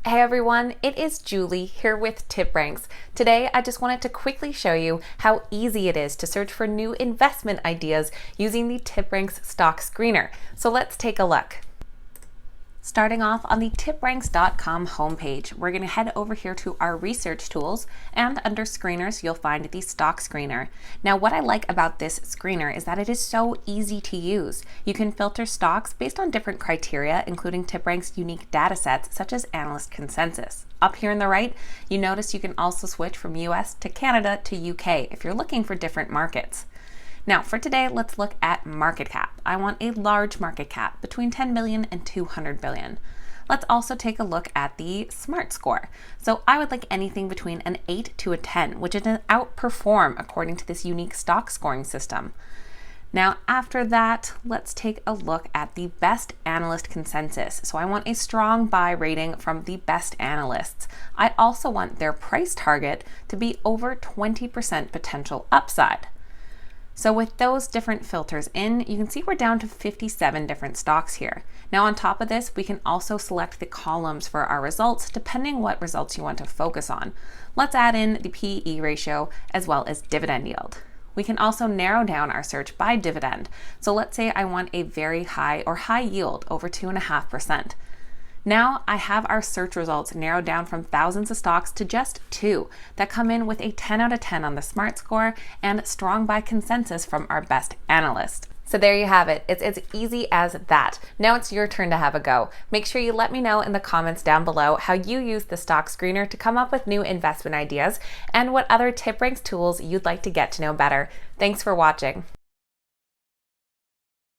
Hey everyone, it is Julie here with TipRanks. Today I just wanted to quickly show you how easy it is to search for new investment ideas using the TipRanks Stock Screener. So let's take a look. Starting off on the TipRanks.com homepage, we're going to head over here to our research tools, and under screeners you'll find the stock screener. Now what I like about this screener is that it is so easy to use. You can filter stocks based on different criteria, including TipRanks' unique data sets such as analyst consensus. Up here on the right, you notice you can also switch from US to Canada to UK if you're looking for different markets. Now for today, let's look at market cap. I want a large market cap between 10 billion and 200 billion. Let's also take a look at the SMART score. So I would like anything between an 8 to a 10, which is an outperform according to this unique stock scoring system. Now after that, let's take a look at the best analyst consensus. So I want a strong buy rating from the best analysts. I also want their price target to be over 20% potential upside. So with those different filters in, you can see we're down to 57 different stocks here. Now on top of this, we can also select the columns for our results depending what results you want to focus on. Let's add in the PE ratio as well as dividend yield. We can also narrow down our search by dividend. So let's say I want a very high or high yield over 2.5%. Now I have our search results narrowed down from thousands of stocks to just 2 that come in with a 10 out of 10 on the SMART score and strong by consensus from our best analyst. So there you have it. It's as easy as that. Now it's your turn to have a go. Make sure you let me know in the comments down below how you use the stock screener to come up with new investment ideas and what other TipRanks tools you'd like to get to know better. Thanks for watching.